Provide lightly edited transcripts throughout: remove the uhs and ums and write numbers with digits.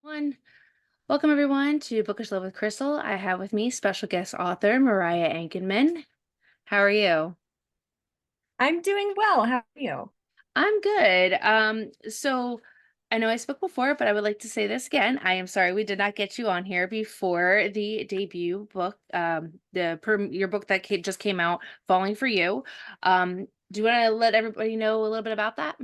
One. Welcome everyone to Bookish Love with Krystal. I have with me special guest author Mariah Ankenman. How are you? I'm doing well. How are you? I'm good. So I know I spoke before, but I would like to say this again. I am sorry we did not get you on here before the debut book, your book that just came out, Falling for You. Do you want to let everybody know a little bit about that?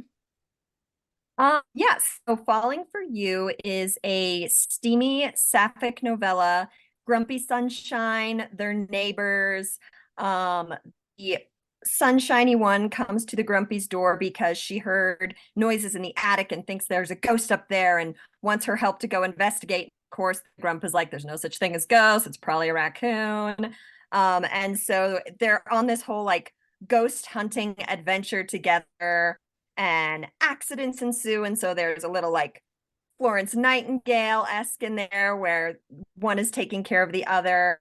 Yes. So Falling for You is a steamy sapphic novella. Grumpy Sunshine, their neighbors. The sunshiny one comes to the Grumpy's door because she heard noises in the attic and thinks there's a ghost up there and wants her help to go investigate. Of course, the Grump is like, there's no such thing as ghosts. It's probably a raccoon. And so they're on this whole like ghost hunting adventure together and accidents ensue. And so there's a little like Florence Nightingale-esque in there where one is taking care of the other.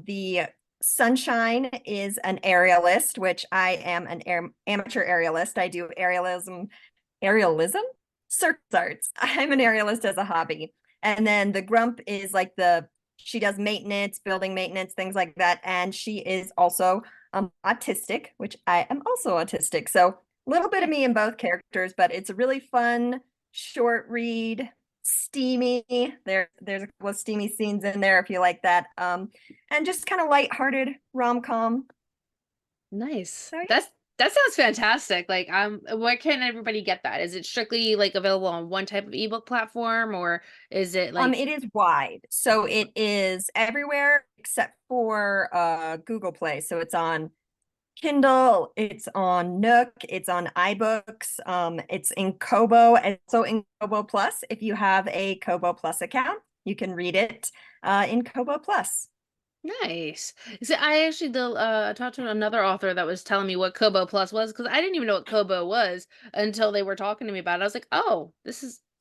The Sunshine is an aerialist, which I am an amateur aerialist. I do aerialism, circus arts. I'm an aerialist as a hobby. And then the Grump is like she does maintenance, building maintenance, things like that. And she is also autistic, which I am also autistic. So a little bit of me in both characters, but it's a really fun, short read, steamy. There's a couple of steamy scenes in there if you like that. And just kind of lighthearted rom-com. Nice. So That sounds fantastic. Like, where can everybody get that? Is it strictly like available on one type of ebook platform, or is it like, It is wide. So it is everywhere except for Google Play. So it's on Kindle, it's on Nook, it's on iBooks, it's in Kobo, and so in Kobo Plus. If you have a Kobo Plus account, you can read it in Kobo Plus. nice? See, I actually talked to another author that was telling me what Kobo Plus was because I didn't even know what Kobo was until they were talking to me about it. I was like, oh,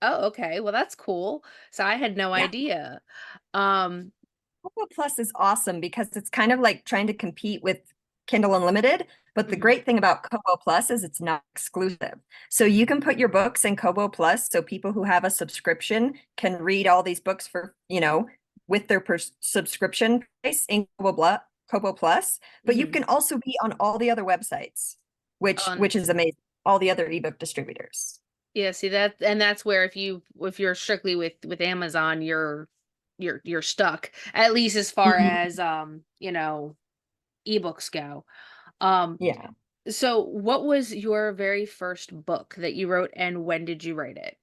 okay, well that's cool. So I had no Yeah. idea. Um, Kobo Plus is awesome because it's kind of like trying to compete with Kindle Unlimited. But the mhm. great thing about Kobo Plus is it's not exclusive. So you can put your books in Kobo Plus so people who have a subscription can read all these books for, with their subscription price in Kobo Plus. But you Mhm. can also be on all the other websites, which is amazing. All the other ebook distributors. Yeah, see that, and that's where if you're strictly with Amazon, you're stuck, at least as far Mhm. as ebooks go. Um, Yeah. so what was your very first book that you wrote and when did you write it?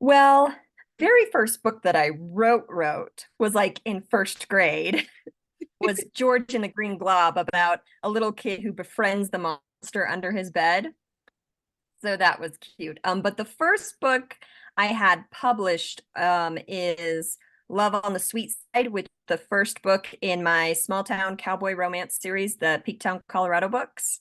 Well, very first book that I wrote was like in first grade was George and the Green Glob about a little kid who befriends the monster under his bed. So that was cute. But the first book I had published is Love on the Sweet Side, which is the first book in my small town cowboy romance series, the Peaktown, Colorado books.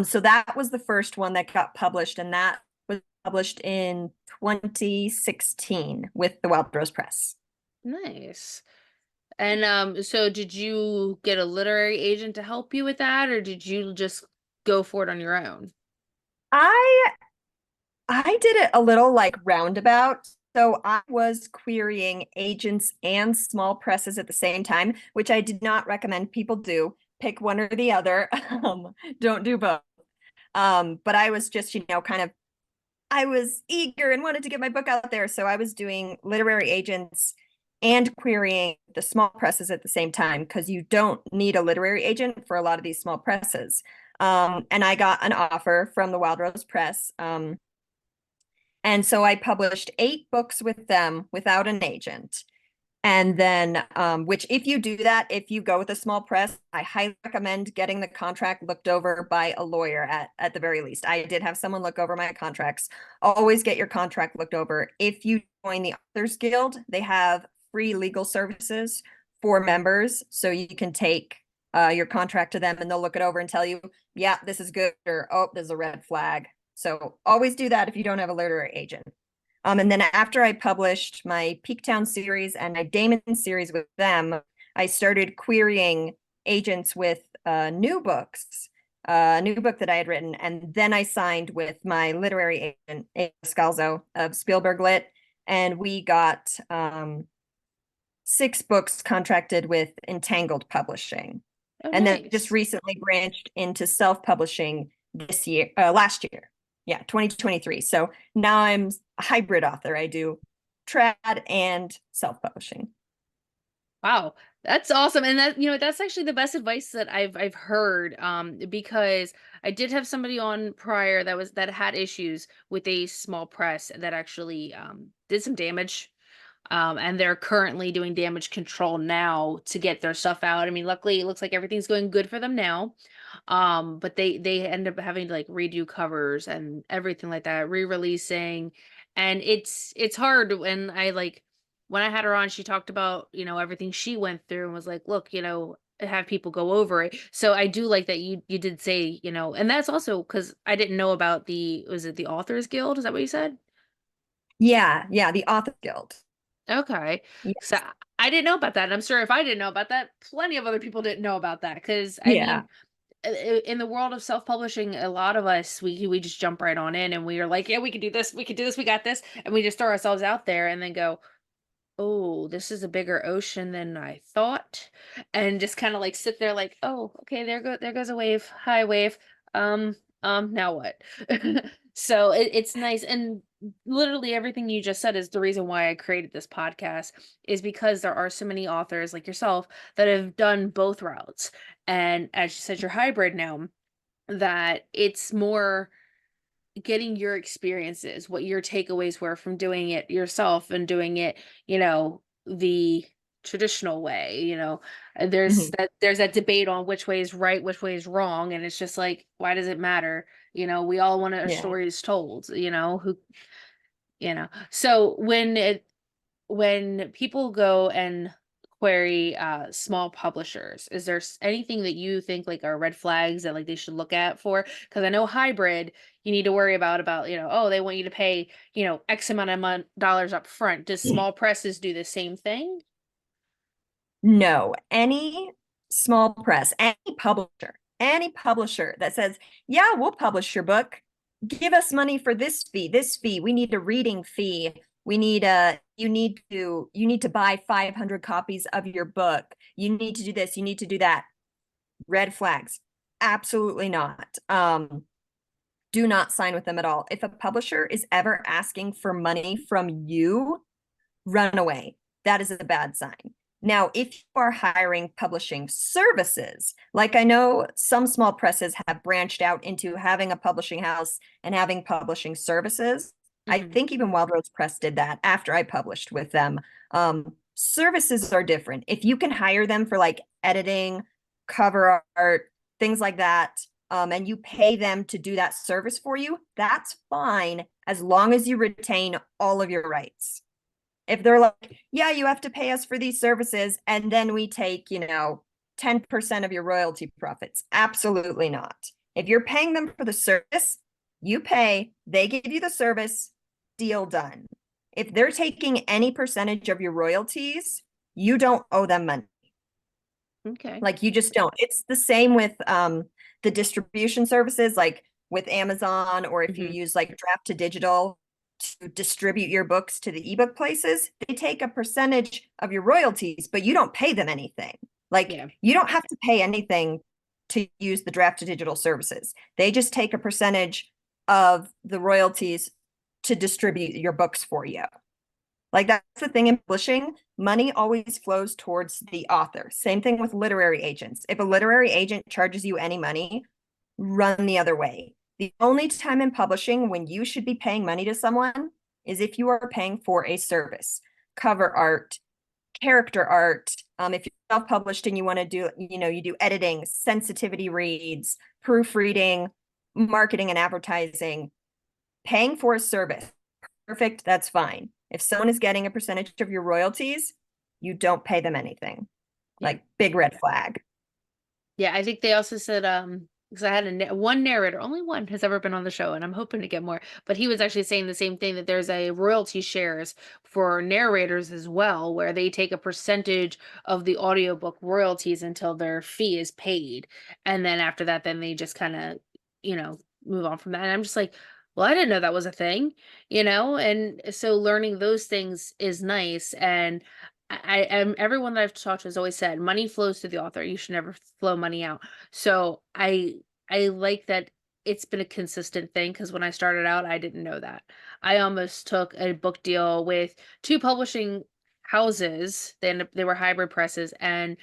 So that was the first one that got published, and that was published in 2016 with the Wild Rose Press. Nice. And so did you get a literary agent to help you with that, or did you just go for it on your own? I I did it a little like roundabout. So I was querying agents and small presses at the same time, which I did not recommend people do. Pick one or the other. Don't do both. But I was just, I was eager and wanted to get my book out there. So I was doing literary agents and querying the small presses at the same time because you don't need a literary agent for a lot of these small presses. And I got an offer from the Wild Rose Press. And so I published 8 books with them without an agent. And then, which if you do that, if you go with a small press, I highly recommend getting the contract looked over by a lawyer at the very least. I did have someone look over my contracts. Always get your contract looked over. If you join the Authors Guild, they have free legal services for members. So you can take your contract to them and they'll look it over and tell you, yeah, this is good, or oh, there's a red flag. So always do that if you don't have a literary agent. And then after I published my Peaktown series and my Damon series with them, I started querying agents with new books. a new book that I had written, and then I signed with my literary agent, A. Scalzo of Spielberg Lit, and we got 6 books contracted with Entangled Publishing, Oh, and then just nice. recently branched into self-publishing this year, last year, yeah, 2023. So now I'm a hybrid author. I do trad and self-publishing. Wow, that's awesome. And that, that's actually the best advice that I've heard. Because I did have somebody on prior that had issues with a small press that actually did some damage. And they're currently doing damage control now to get their stuff out. I mean, luckily it looks like everything's going good for them now. But they end up having to like redo covers and everything like that, re-releasing. And it's hard when when I had her on, she talked about, everything she went through and was like, look, have people go over it. So I do like that you did say, and that's also because I didn't know about was it the Authors Guild? Is that what you said? Yeah, yeah, the Author Guild. Okay. So Yes. I didn't know about that. And I'm sure if I didn't know about that, plenty of other people didn't know about that. Because I Yeah. mean, in the world of self-publishing, a lot of us we just jump right on in and we are like, yeah, we can do this, we can do this, we got this, and we just throw ourselves out there and then go, oh, this is a bigger ocean than I thought, and just kind of like sit there like, oh, okay, there goes a wave. Hi, wave. Um, now what? So it's nice, and literally everything you just said is the reason why I created this podcast, is because there are so many authors like yourself that have done both routes, and as you said, you're hybrid now. That it's more getting your experiences, what your takeaways were from doing it yourself and doing it, the traditional way, Mhm. there's that debate on which way is right, which way is wrong, and it's just like, why does it matter? We all want our Yeah. stories told, so when people go and query small publishers, is there anything that you think like are red flags that like they should look at for? Because I know hybrid, you need to worry about oh, they want you to pay X amount of dollars up front. Does small presses do the same thing? No, any small press, any publisher that says, yeah, we'll publish your book. Give us money for this fee. We need a reading fee. We need you need to buy 500 copies of your book. You need to do this, you need to do that. Red flags. Absolutely not. Do not sign with them at all. If a publisher is ever asking for money from you, run away. That is a bad sign. Now, if you are hiring publishing services, like I know some small presses have branched out into having a publishing house and having publishing services. I Hmm. think even Wild Rose Press did that after I published with them. Services are different. If you can hire them for like editing, cover art, things like that, and you pay them to do that service for you, that's fine as long as you retain all of your rights. If they're like, yeah, you have to pay us for these services, and then we take, 10% of your royalty profits. Absolutely not. If you're paying them for the service, you pay, they give you the service, deal done. If they're taking any percentage of your royalties, you don't owe them money. Okay. Like you just don't. It's the same with the distribution services, like with Amazon, or if you Hmm. use like draft to digital to distribute your books to the ebook places, they take a percentage of your royalties, but you don't pay them anything. Like Yeah. you don't have to pay anything to use the draft to digital services. They just take a percentage of the royalties to distribute your books for you. Like that's the thing in publishing, money always flows towards the author. Same thing with literary agents. If a literary agent charges you any money, run the other way. The only time in publishing when you should be paying money to someone is if you are paying for a service, cover art, character art. If you're self-published and you want to do, you do editing, sensitivity reads, proofreading, marketing and advertising, paying for a service. Perfect, that's fine. If someone is getting a percentage of your royalties, you don't pay them anything. Yeah. Like big red flag. Yeah, I think they also said because I had one narrator, only one has ever been on the show, and I'm hoping to get more. But he was actually saying the same thing, that there's a royalty shares for narrators as well, where they take a percentage of the audiobook royalties until their fee is paid. And then after that, then they just kind of, you know, move on from that. And I'm just like, well, I didn't know that was a thing, you know? And so learning those things is nice. And I am, everyone that I've talked to has always said money flows to the author. You should never flow money out. So I like that it's been a consistent thing, because when I started out, I didn't know that. I almost took a book deal with two publishing houses. They were hybrid presses, and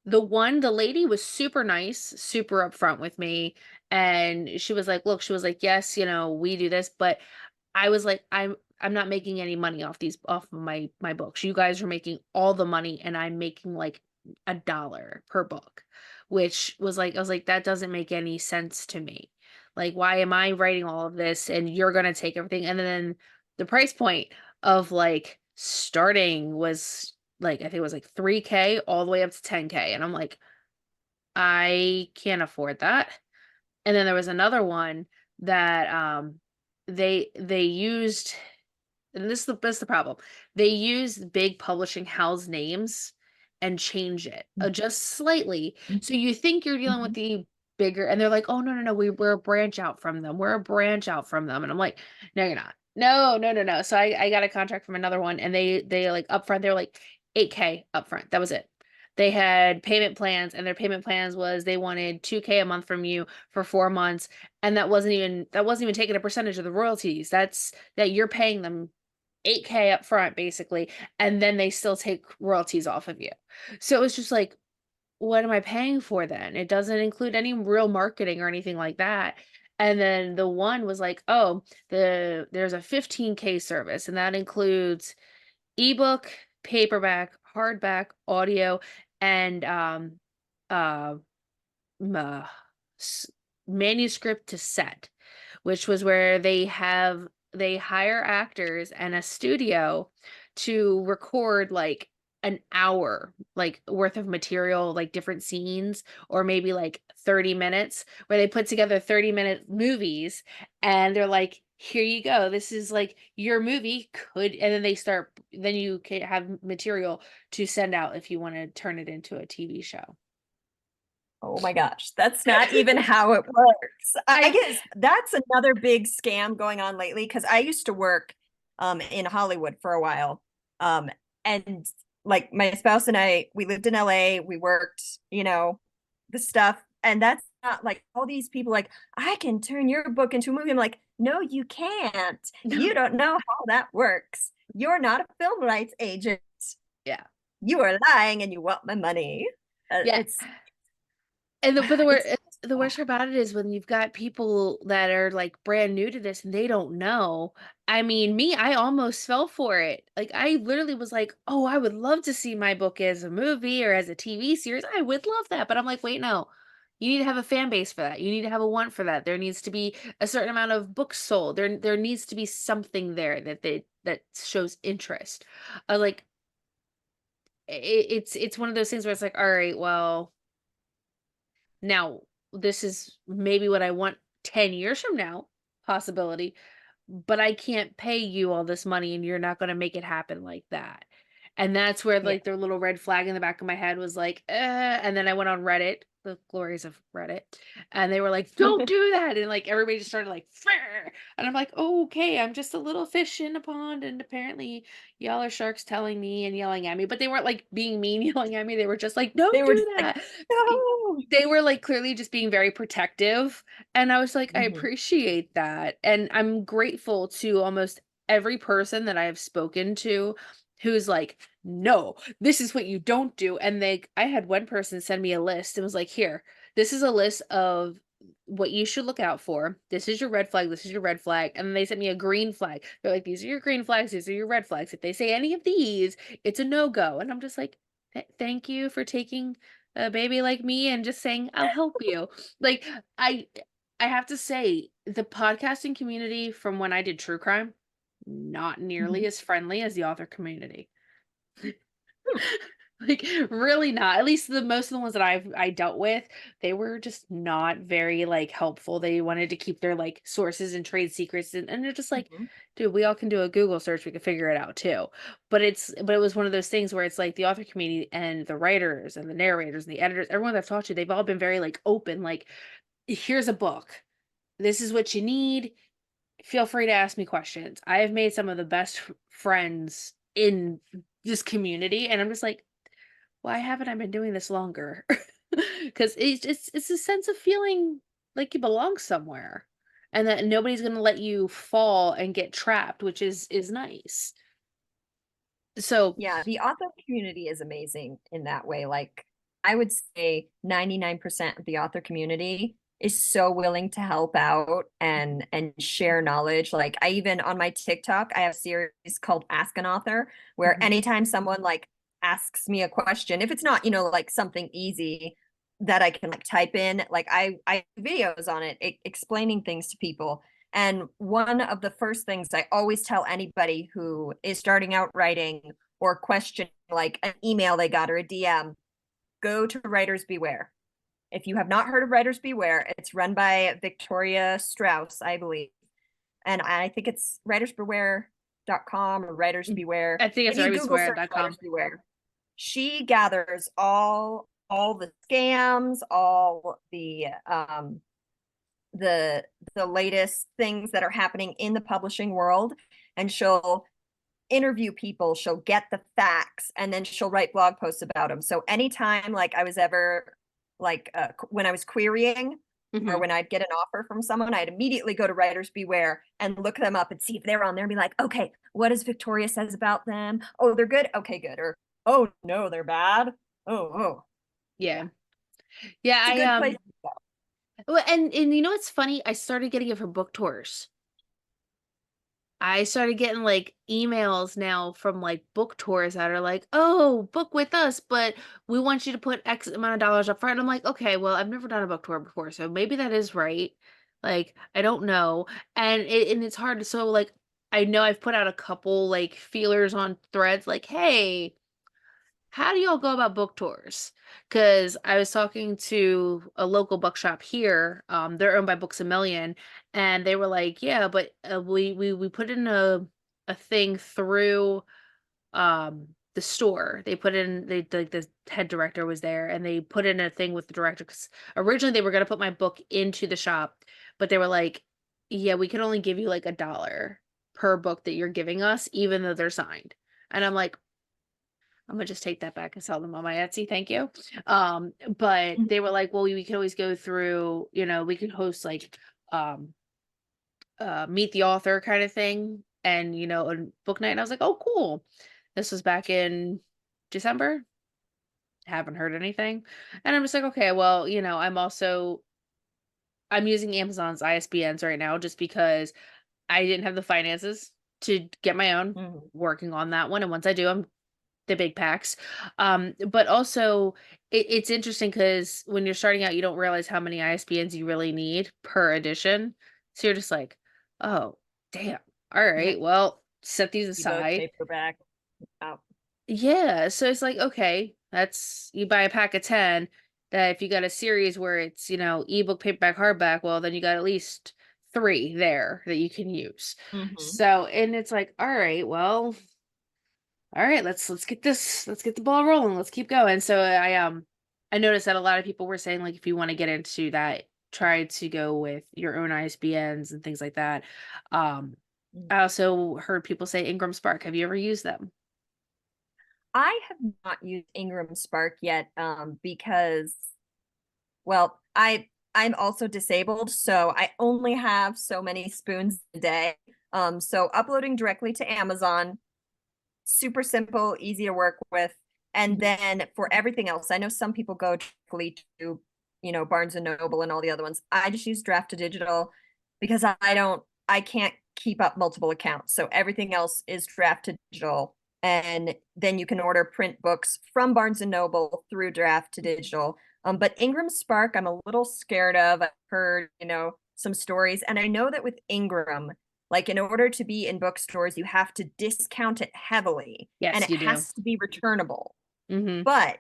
the lady was super nice, super upfront with me, and she was like, "Look," she was like, "Yes, you know, we do this," but I was like, I'm not making any money off of my books. You guys are making all the money, and I'm making like $1 per book," which was like, I was like, that doesn't make any sense to me. Like, why am I writing all of this and you're gonna take everything? And then the price point of like starting was like, I think it was like 3K all the way up to 10K. And I'm like, I can't afford that. And then there was another one that they used, and this is the problem. They use big publishing house names and change it just slightly. So you think you're dealing with Mhm. the bigger, and they're like, "Oh, no, no, no, we're a branch out from them. We're a branch out from them." And I'm like, "No, you're not. No, no, no, no." So I got a contract from another one, and they like upfront, they're like 8K upfront. That was it. They had payment plans, and their payment plans was they wanted 2K a month from you for 4 months, and that wasn't even taking a percentage of the royalties. That's that you're paying them 8K up front basically, and then they still take royalties off of you. So it's just like, what am I paying for then? It doesn't include any real marketing or anything like that. And then the one was like, oh, there's a 15K service, and that includes ebook, paperback, hardback, audio, and uh, m- uh s- manuscript to set, which was where they hire actors and a studio to record like an hour like worth of material, like different scenes, or maybe like 30 minutes, where they put together 30-minute movies, and they're like, here you go, this is like your movie could, and then then you can have material to send out if you want to turn it into a TV show. Oh my gosh, that's not even how it works. I I guess that's another big scam going on lately because I used to work in Hollywood for a while. Um and like my spouse and I, we lived in LA, we worked, the stuff, and that's not like all these people like, I can turn your book into a movie. I'm like, no, you can't. no. You don't know how that works. You're not a film rights agent. Yeah. You are lying and you want my money. Yeah. It's And it's the worst part about it is when you've got people that are like brand new to this and they don't know. I mean, me, I almost fell for it. Like I literally was like, "Oh, I would love to see my book as a movie or as a TV series. I would love that." But I'm like, "Wait, no. You need to have a fan base for that. You need to have a want for that. There needs to be a certain amount of books sold. There needs to be something there that shows interest." Like it's one of those things where it's like, "All right, well, now, this is maybe what I want 10 years from now, possibility, but I can't pay you all this money and you're not gonna make it happen like that." And that's where yeah. like their little red flag in the back of my head was like, and then I went on Reddit, the glories of Reddit, and they were like, "Don't do that." And like everybody just started like, "Frr." And I'm like, "Oh, okay, I'm just a little fish in a pond, and apparently y'all are sharks telling me and yelling at me." But they weren't like being mean yelling at me. They were just like, They "Don't were do just like, that." no. They were, like, clearly just being very protective, and I was like, "I Mhm. appreciate that," and I'm grateful to almost every person that I have spoken to who's like, "No, this is what you don't do," and I had one person send me a list and was like, "Here, this is a list of what you should look out for. This is your red flag, this is your red flag," and then they sent me a green flag. They're like, "These are your green flags, these are your red flags. If they say any of these, it's a no-go," and I'm just like, Thank you for taking a baby like me and just saying, 'I'll help you.'" Like, I I have to say, the podcasting community from when I did true crime, not nearly Mhm. as friendly as the author community. Like, really not. At least the most of the ones that I dealt with, they were just not very, like, helpful. They wanted to keep their, like, sources and trade secrets, and they're just like, Mhm. "Dude, we all can do a Google search, we can figure it out too." But it was one of those things where it's like the author community and the writers and the narrators and the editors, everyone that I've talked to, they've all been very, like, open, like, "Here's a book. This is what you need. Feel free to ask me questions." I have made some of the best friends in this community, and I'm just like, why haven't I been doing this longer? Because it's a sense of feeling like you belong somewhere, and that nobody's gonna let you fall and get trapped, which is nice. So Yeah, the author community is amazing in that way. Like, I would say 99% of the author community is so willing to help out and share knowledge. Like, I even on my TikTok, I have a series called Ask an Author, where mhm, anytime someone like asks me a question, if it's not, you know, like something easy that I can like type in, like I have videos on it explaining things to people. And one of the first things I always tell anybody who is starting out writing or question like an email they got or a DM, go to Writers Beware. If you have not heard of Writers Beware, it's run by Victoria Strauss, I believe. And I think it's writersbeware.com or Writers mm, Beware. I think If it's you Google search rabbitswear.com. Writers Beware, she gathers all the scams, all the the latest things that are happening in the publishing world, and she'll interview people, she'll get the facts, and then she'll write blog posts about them. So anytime like I was ever like when I was querying or Mhm. when I'd get an offer from someone, I'd immediately go to Writers Beware and look them up and see if they're on there and be like, okay, what does Victoria says about them? Oh, they're good. Okay, good. Or oh no, they're bad. Oh, yeah. Yeah. Yeah, It's a good place to go. well, and you know what's funny? I started getting it for book tours. I started getting, like, emails now from, like, book tours that are like, "Oh, book with us, but we want you to put X amount of dollars up front." I'm like, "Okay, well, I've never done a book tour before, so maybe that is right." Like, I don't know, and it's hard to so, like, I know I've put out a couple, like, feelers on threads like, "Hey, how do y'all go about book tours?" Because I was talking to a local bookshop here. They're owned by Books a Million, and they were like, "Yeah, but we put in a thing through the store. They put in they like the head director was there, and they put in a thing with the director because originally they were gonna put my book into the shop, but they were like, "Yeah, we can only give you like $1 per book that you're giving us, even though they're signed." And I'm like, I'm gonna just take that back and sell them on my Etsy, thank you. But Mhm. they were like, "Well, we can always go through, we can host like um meet the author kind of thing and a book night." And I was like, "Oh, cool." This was back in December. Haven't heard anything. And I'm just like, okay, well, I'm using Amazon's ISBNs right now just because I didn't have the finances to get my own, Mhm. working on that one. And once I do, I'm the big packs. But also it's interesting because when you're starting out, you don't realize how many ISBNs you really need per edition. So you're just like, oh, damn. All Yep. right, well, set these Ebook, aside. paperback. Oh. Yeah. So it's like, okay, that's you buy a pack of 10 that if you got a series where it's, ebook, paperback, hardback, well, then you got at least three there that you can use. Mhm. So, and it's like, all right, well, all right, let's get the ball rolling. Let's keep going. So I noticed that a lot of people were saying like if you want to get into that, try to go with your own ISBNs and things like that. Um Mm. I also heard people say Ingram Spark. Have you ever used them? I have not used Ingram Spark yet, because, well, I'm also disabled, so I only have so many spoons a day. So uploading directly to Amazon, super simple, easy to work with. And Mhm. then for everything else, I know some people go directly to, Barnes and Noble and all the other ones. I just use Draft to Digital because I can't keep up multiple accounts. So everything else is Draft to Digital. And then you can order print books from Barnes and Noble through Draft to Digital. But Ingram Spark, I'm a little scared of. I've heard, some stories. And I know that with Ingram, like in order to be in bookstores, you have to discount it heavily and Yes, it you do. has to be returnable. Mm-hmm. But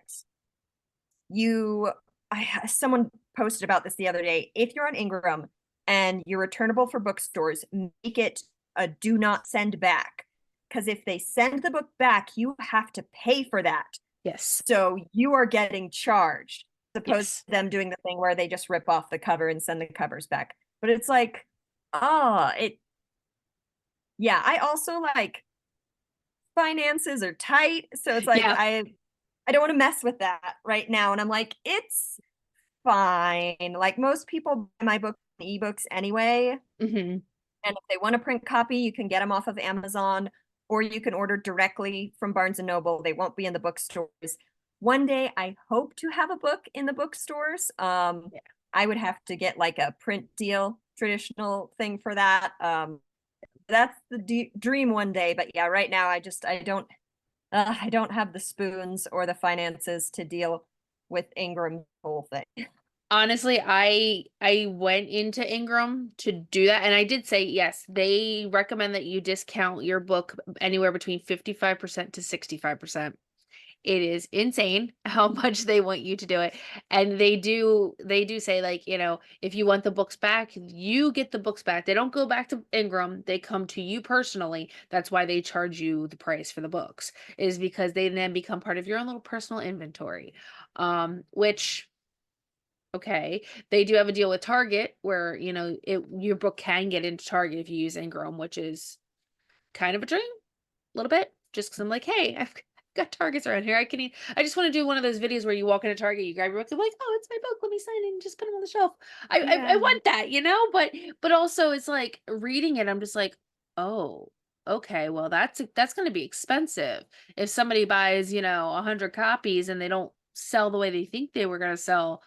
someone posted about this the other day. If you're on Ingram and you're returnable for bookstores, make it a do not send back. Because if they send the book back, you have to pay for that. Yes. So you are getting charged, as opposed Yes. to them doing the thing where they just rip off the cover and send the covers back. But it's like, oh, yeah, I also like finances are tight. So it's like Yeah. I don't want to mess with that right now. And I'm like, it's fine. Like most people buy my book in ebooks anyway. Mm-hmm. And if they want a print copy, you can get them off of Amazon or you can order directly from Barnes and Noble. They won't be in the bookstores. One day I hope to have a book in the bookstores. Yeah. I would have to get like a print deal, traditional thing for that. That's the dream one day, but yeah, right now I don't have the spoons or the finances to deal with Ingram's whole thing. Honestly, I went into Ingram to do that, and I did say yes, they recommend that you discount your book anywhere between 55% to 65%. It is insane how much they want you to do it. And they do say, like, if you want the books back, you get the books back. They don't go back to Ingram. They come to you personally. That's why they charge you the price for the books, is because they then become part of your own little personal inventory. Which, okay, they do have a deal with Target where, your book can get into Target if you use Ingram, which is kind of a dream, a little bit, just because I'm like, hey, I've got Targets around here. I just want to do one of those videos where you walk into Target, you grab your book, I'm like, oh, it's my book. Let me sign it and just put them on the shelf. I Yeah. want that, but also it's like reading it. I'm just like, oh, okay, well, that's going to be expensive. If somebody buys, 100 copies and they don't sell the way they think they were going to sell,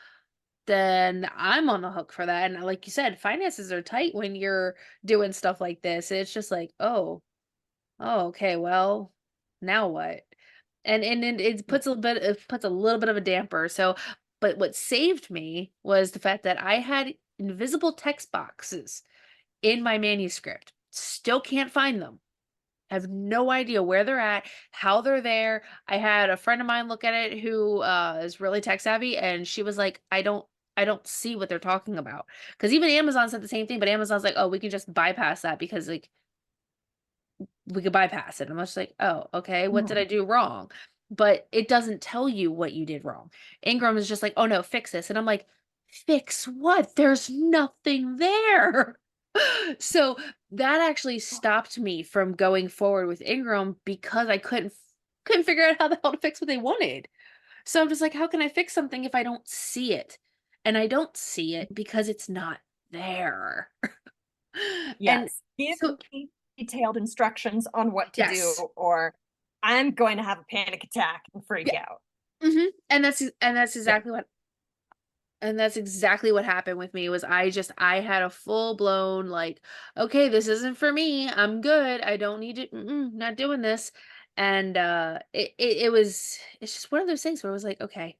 then I'm on the hook for that. And like you said, finances are tight when you're doing stuff like this. It's just like, oh, okay, well, now what? And it puts a little bit of a damper. So, but what saved me was the fact that I had invisible text boxes in my manuscript. Still can't find them. Have no idea where they're at, how they're there. I had a friend of mine look at it who is really tech savvy, and she was like, I don't see what they're talking about. Because even Amazon said the same thing, but Amazon's like, oh, we can just bypass that because, like, we could bypass it. I'm just like, oh, okay, what did I Mhm. do wrong? But it doesn't tell you what you did wrong. Ingram is just like, oh no, fix this. And I'm like, fix what? There's nothing there. So that actually stopped me from going forward with Ingram because I couldn't figure out how the hell to fix what they wanted. So I'm just like, how can I fix something if I don't see it? And I don't see it because it's not there. And Yes. Give so me detailed instructions on what to do, yes. or I'm going to have a panic attack and freak Yeah. out. And that's Yeah. exactly what happened with me was I had a full blown like, okay, this isn't for me. I'm good. I don't need it. Not doing this. And it's just one of those things where I was like, okay,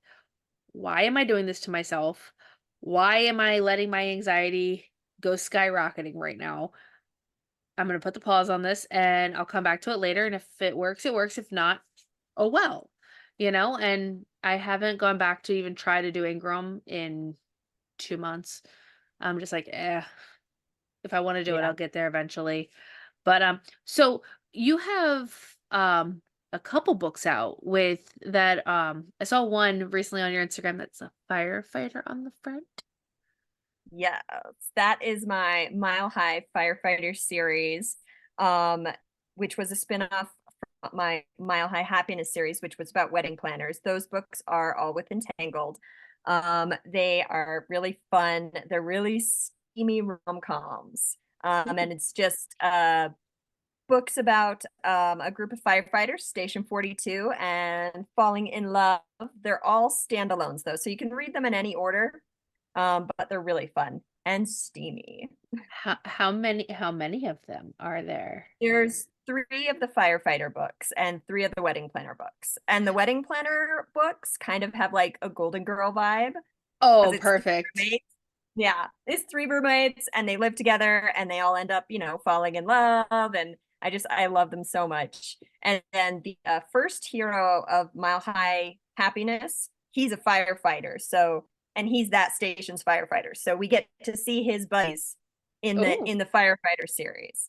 why am I doing this to myself? Why am I letting my anxiety go skyrocketing right now? I'm gonna put the pause on this and I'll come back to it later. And if it works, it works. If not, oh well. And I haven't gone back to even try to do Ingram in 2 months. I'm just like, if I want to do it, Yeah. I'll get there eventually. But so you have a couple books out with that. I saw one recently on your Instagram that's a firefighter on the front. Yes, that is my Mile High Firefighter series, um, which was a spin-off from my Mile High Happiness series, which was about wedding planners. Those books are all with Entangled. They are really fun. They're really steamy rom-coms. And it's just books about a group of firefighters, Station 42, and falling in love. They're all standalones, though, so you can read them in any order, but they're really fun and steamy. How many of them are there? There's three of the firefighter books and three of the wedding planner books. And the wedding planner books kind of have like a Golden Girl vibe because Oh, it's three perfect. roommates. Yeah, it's three roommates and they live together and they all end up, falling in love. And I love them so much. And then the first hero of Mile High Happiness, he's a firefighter. So, and he's that station's firefighter. So we get to see his buddies Oh, in the firefighter series.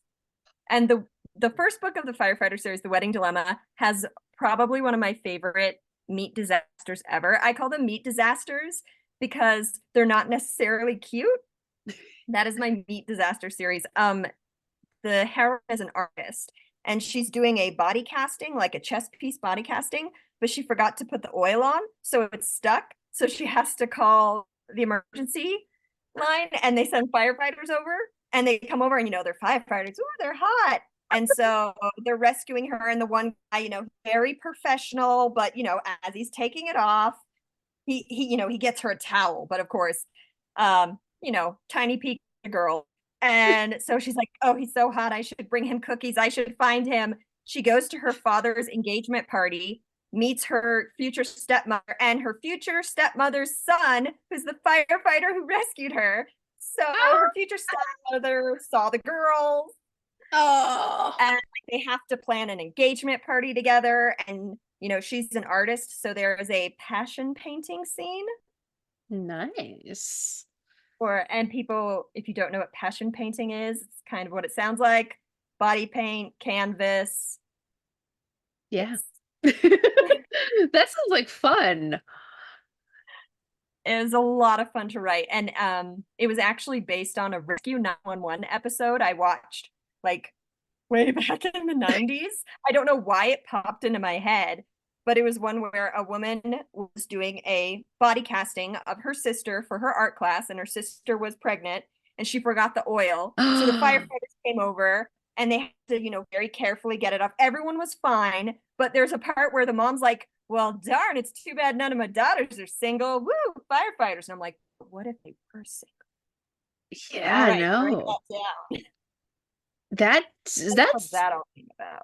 And the first book of the firefighter series, The Wedding Dilemma, has probably one of my favorite meat disasters ever. I call them meat disasters because they're not necessarily cute. That is my meat disaster series. The heroine is an artist and she's doing a body casting, like a chest piece body casting, but she forgot to put the oil on, so it's stuck. So she has to call the emergency line and they send firefighters over and they come over and they're firefighters. Oh, they're hot. And so they're rescuing her, and the one guy, very professional, but as he's taking it off, he gets her a towel, but of course, tiny peak girl. And so she's like, oh, he's so hot. I should bring him cookies. I should find him. She goes to her father's engagement party, meets her future stepmother and her future stepmother's son, who's the firefighter who rescued her. So her future stepmother saw the girls oh, and they have to plan an engagement party together. And, she's an artist. So there is a passion painting scene. nice. And people, if you don't know what passion painting is, it's kind of what it sounds like. Body paint, canvas. Yeah. Yes. That sounds like fun. It was a lot of fun to write. And it was actually based on a Rescue 911 episode I watched like way back in the 90s. I don't know why it popped into my head, but it was one where a woman was doing a body casting of her sister for her art class, and her sister was pregnant and she forgot the oil. So the firefighters came over and they had to, very carefully get it off. Everyone was fine, but there's a part where the mom's like, well, darn, it's too bad none of my daughters are single. Woo, firefighters. And I'm like, what if they were single? All Yeah, right, write no. that down. What's That's that all about?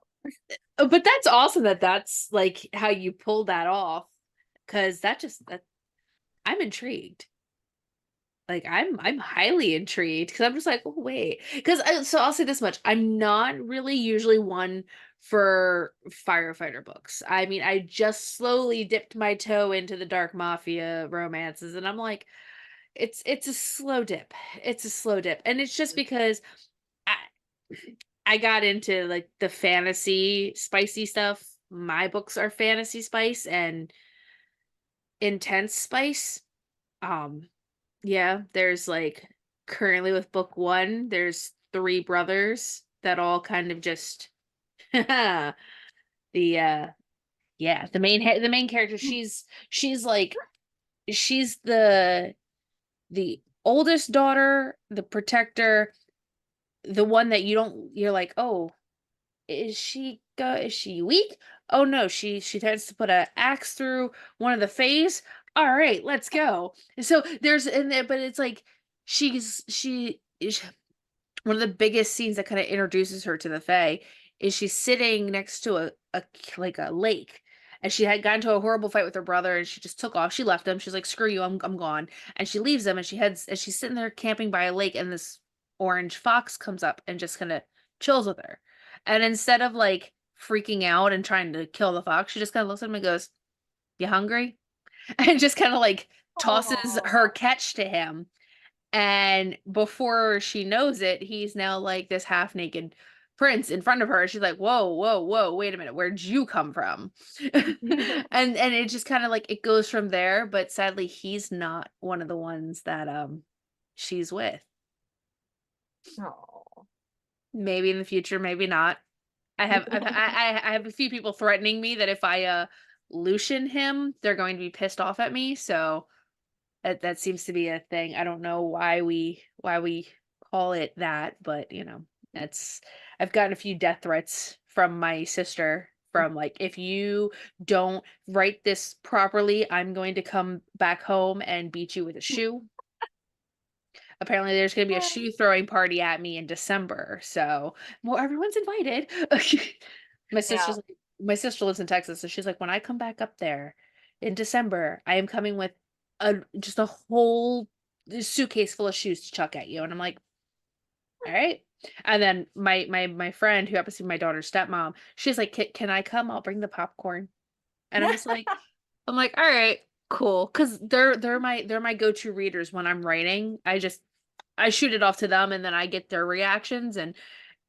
but that's awesome that that's like how you pull that off, because that I'm intrigued. Like I'm highly intrigued because I'm just like, oh wait, because so I'll say this much: I'm not really usually one for firefighter books. I mean, I just slowly dipped my toe into the dark mafia romances, and I'm like, it's a slow dip. It's a slow dip, and it's just because I I got into like the fantasy spicy stuff. My books are fantasy spice and intense spice. Um, yeah, there's like currently with book one, there's three brothers that all kind of just the yeah, the main character, she's like she's the oldest daughter, the protector, the one that you're like, "Oh, is she weak? Oh no, she tends to put a axe through one of the fays. All right, let's go." And so there's in there, but it's like she is one of the biggest scenes that kind of introduces her to the fae is she's sitting next to like a lake. And she had gotten into a horrible fight with her brother and she just took off. She left him. She's like, screw you, I'm gone. And she leaves him and she heads and she's sitting there camping by a lake and this orange fox comes up and just kind of chills with her. And instead of like freaking out and trying to kill the fox, she just kind of looks at him and goes, "You hungry?" And just kind of like tosses her Oh, catch to him. And before she knows it, he's now like this half naked prince in front of her. She's like, "Whoa, whoa, whoa, wait a minute, where'd you come from?" And it just kind of like it goes from there, but sadly he's not one of the ones that she's with. oh. Maybe in the future, maybe not. I have a few people threatening me that if I Lucian him, they're going to be pissed off at me. So that seems to be a thing. I don't know why we call it that, but that's I've gotten a few death threats from my sister from like, if you don't write this properly, I'm going to come back home and beat you with a shoe. Apparently there's going to be a shoe throwing party at me in December. So, well, everyone's invited. My Yeah. sister's my sister lives in Texas, so she's like, when I come back up there in December, I am coming with a just a whole suitcase full of shoes to chuck at you. And I'm like, all right. And then my friend who happens to be my daughter's stepmom, she's like, can I come? I'll bring the popcorn. And I'm like, all right, cool. Cause they're my go-to readers when I'm writing. I shoot it off to them and then I get their reactions and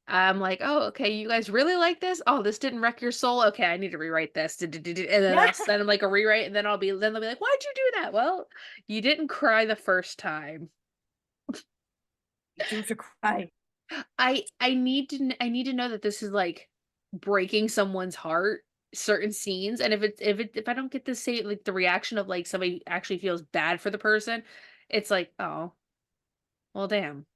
I'm like, oh, okay, you guys really like this? Oh, this didn't wreck your soul. Okay, I need to rewrite this. And then I'll send them like a rewrite, and then they'll be like, why'd you do that? Well, you didn't cry the first time. Do to cry. I need to know that this is like breaking someone's heart, certain scenes, and if I don't get to say like the reaction of like somebody actually feels bad for the person, it's like, oh, well, damn.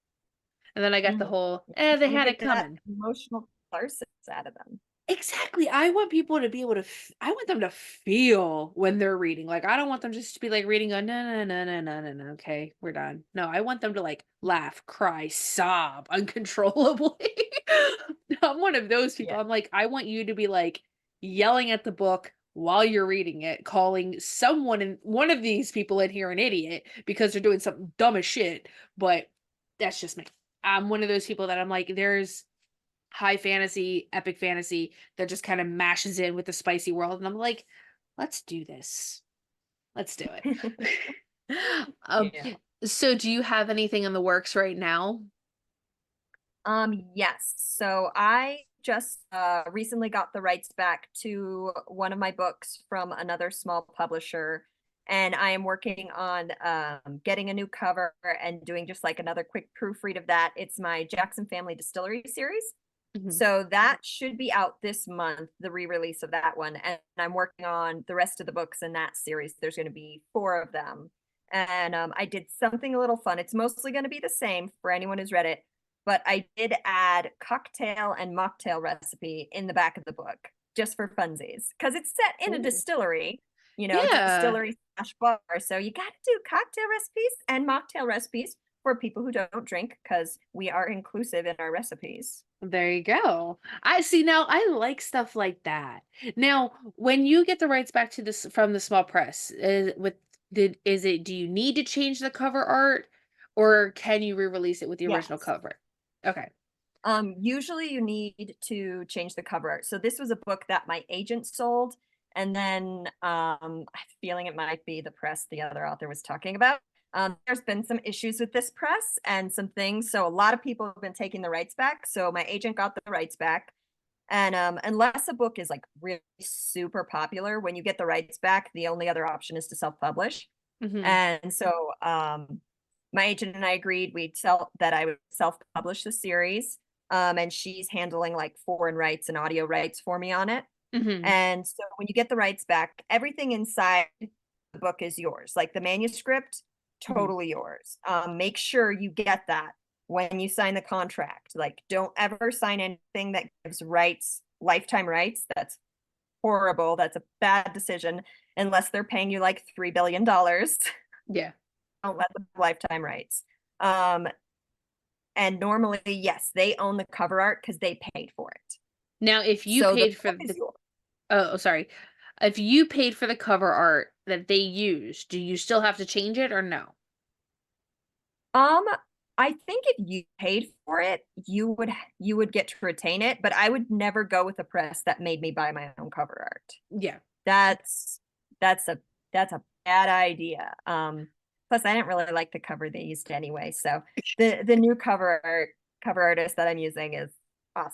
And then I got the Mhm. whole, they Want to had it get that coming. emotional catharsis out of them. Exactly. I want people to be able to I want them to feel when they're reading. Like I don't want them just to be like reading go no no no no no no no okay, we're done. No, I want them to like laugh, cry, sob uncontrollably. I'm one of those people. Yeah. I'm like I want you to be like yelling at the book while you're reading it, calling someone in one of these people in here an idiot because they're doing something dumb as shit, but that's just me. I'm one of those people that I'm like there's high fantasy, epic fantasy that just kind of mashes in with the spicy world. And I'm like, let's do this. Let's do it. um, Yeah. so do you have anything in the works right now? Yes. So I just recently got the rights back to one of my books from another small publisher, and I am working on getting a new cover and doing just like another quick proofread of that. It's my Jackson Family Distillery series. Mhm. So that should be out this month, the re-release of that one. And I'm working on the rest of the books in that series. There's going to be 4 of them. And I did something a little fun. It's mostly going to be the same for anyone who's read it, but I did add cocktail and mocktail recipe in the back of the book just for funsies because it's set in a Ooh. distillery, Yeah, distillery slash bar. So you got to do cocktail recipes and mocktail recipes for people who don't drink because we are inclusive in our recipes. there you go. I see now I like stuff like that. Now, when you get the rights back to this from the small press, is it do you need to change the cover art or can you re-release it with the original Yes. cover? Okay. Usually you need to change the cover art. So this was a book that my agent sold, and then I'm feeling it might be the press the other author was talking about. There's been some issues with this press and some things. So a lot of people have been taking the rights back. So my agent got the rights back. And unless a book is like really super popular, when you get the rights back, the only other option is to self-publish. Mhm. And so my agent and I agreed that I would self-publish the series. And she's handling like foreign rights and audio rights for me on it. Mhm. And so when you get the rights back, everything inside the book is yours. Like the manuscript, Mhm. totally yours. Make sure you get that when you sign the contract. Like, don't ever sign anything that gives rights, lifetime rights. That's horrible. That's a bad decision unless they're paying you like $3 billion. Yeah. Don't let them have lifetime rights. Um, and normally, yes, they own the cover art because they paid for it. Now, if you So the paid for book is the yours. sorry. If you paid for the cover art that they use, do you still have to change it or no? Um, I think if you paid for it, you would get to retain it, but I would never go with a press that made me buy my own cover art. Yeah. That's that's a that's a bad idea. Plus I didn't really like the cover they used anyway. So the new cover artist that I'm using is awesome.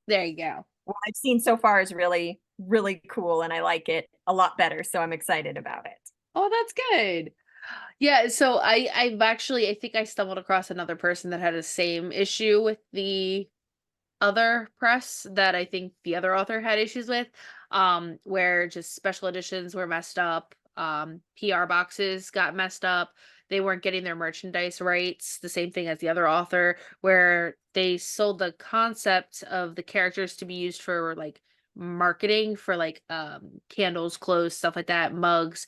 There you go. What I've seen so far is really, really cool and I like it a lot better. So I'm excited about it. Oh, that's good. Yeah, so I've actually I think I stumbled across another person that had the same issue with the other press that I think the other author had issues with, where just special editions were messed up, PR boxes got messed up, they weren't getting their merchandise rights, the same thing as the other author, where they sold the concept of the characters to be used for like marketing for like candles, clothes, stuff like that, mugs,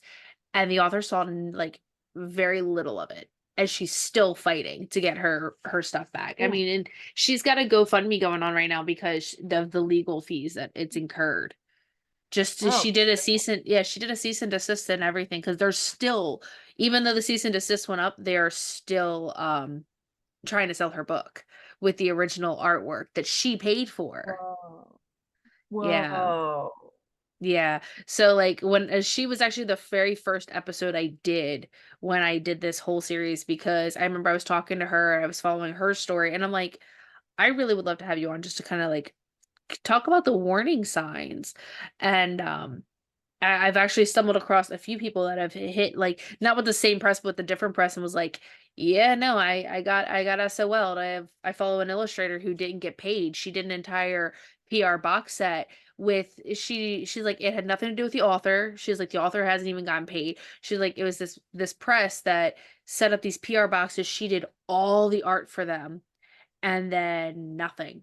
and the author saw like very little of it. And she's still fighting to get her stuff back. I Yeah. mean, and she's got a GoFundMe going on right now because of the legal fees that it's incurred. Oh, She did a she did a cease and desist and everything because they're still, even though the cease and desist went up, they are still trying to sell her book, with the original artwork that she paid for. Whoa. Yeah. Whoa. Yeah. So like when she was actually the very first episode I did when I did this whole series, because I remember I was talking to her, I was following her story, and I'm like, I really would love to have you on just to kind of like talk about the warning signs. And I've actually stumbled across a few people that have hit, like, not with the same press, but with a different press, and was like, yeah, no, I got SOL. I follow an illustrator who didn't get paid. She did an entire PR box set with she's like, it had nothing to do with the author. She's like, the author hasn't even gotten paid. She's like, it was this press that set up these PR boxes. She did all the art for them, and then nothing.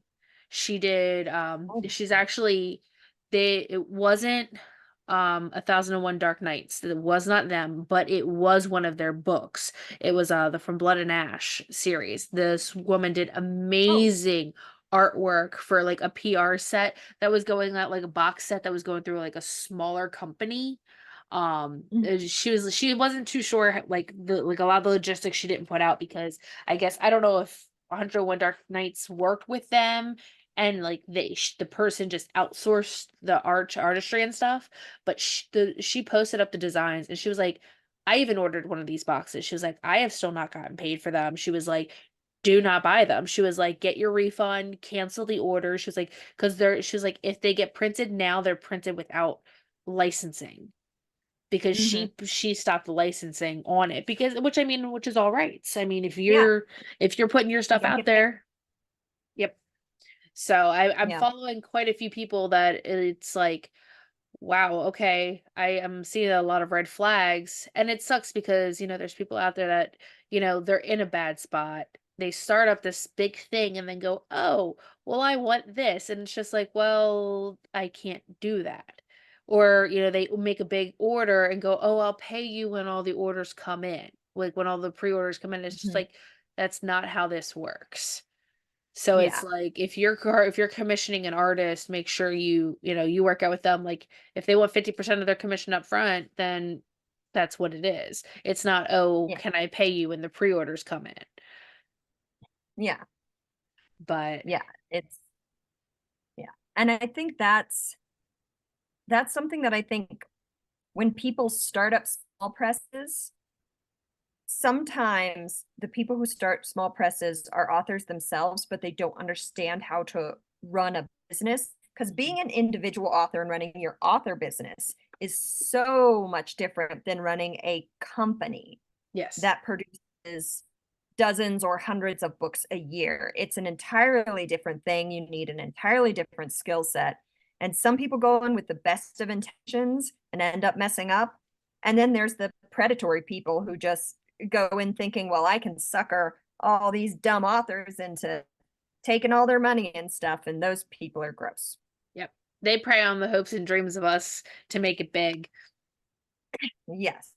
She did Oh, she's actually, it wasn't 1001 Dark Nights. It was not them, but it was one of their books. It was the From Blood and Ash series. This woman did oh. amazing artwork for like a PR set that was going out, like a box set that was going through like a smaller company. Mhm. She wasn't too sure, like the like a lot of the logistics she didn't put out, because I guess I don't know if 101 Dark Nights worked with them, and like the person just outsourced the artistry and stuff. But she posted up the designs, and she was like, I even ordered one of these boxes. She was like, I have still not gotten paid for them. She was like, do not buy them. She was like, get your refund, cancel the order. She was like, because she was like, if they get printed now, they're printed without licensing, because Mhm. she stopped licensing on it, because which I mean, which is all right. I mean, Yeah, if you're putting your you stuff gotta out get paid. there, yep. So I'm Yeah. following quite a few people that it's like, wow, okay, I am seeing a lot of red flags, and it sucks because, there's people out there that, they're in a bad spot. They start up this big thing and then go, "Oh, well, I want this." And it's just like, "Well, I can't do that." Or, they make a big order and go, "Oh, I'll pay you when all the orders come in." Like when all the pre-orders come in, it's just Mhm. like, that's not how this works. So it's Yeah. like, if you're commissioning an artist, make sure you work out with them. Like if they want 50% of their commission up front, then that's what it is. It's not, "Oh, Yeah. can I pay you when the pre-orders come in?" Yeah. But Yeah. It's yeah. And I think that's something that I think when people start up small presses, sometimes the people who start small presses are authors themselves, but they don't understand how to run a business. Because being an individual author and running your author business is so much different than running a company yes. that produces dozens or hundreds of books a year. It's an entirely different thing. You need an entirely different skill set. And some people go in with the best of intentions and end up messing up. And then there's the predatory people who just go in thinking, well, I can sucker all these dumb authors into taking all their money and stuff. And those people are gross. Yep. They prey on the hopes and dreams of us to make it big. Yes.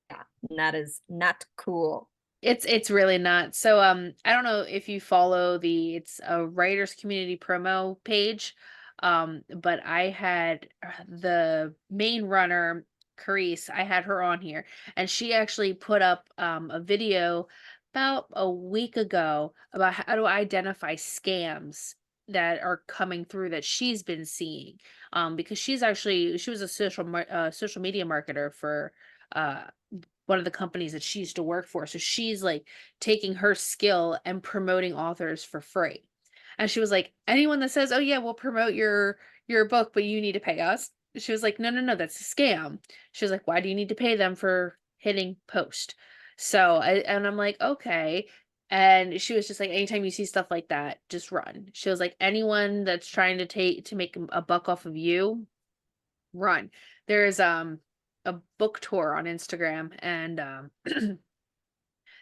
Yeah. And that is not cool. It's really not. So I don't know if you follow it's a writers community promo page. But I had the main runner, Carice, I had her on here, and she actually put up a video about a week ago about how to identify scams that are coming through that she's been seeing. Because she was a social media marketer for uh one of the companies that she used to work for. So she's like taking her skill and promoting authors for free. And she was like, anyone that says, "Oh yeah, we'll promote your book, but you need to pay us." She was like, "No, no, no, that's a scam." She was like, "Why do you need to pay them for hitting post?" And I'm like, "Okay." And she was just like, anytime you see stuff like that, just run. She was like, anyone that's trying to make a buck off of you, run. There's a book tour on Instagram, and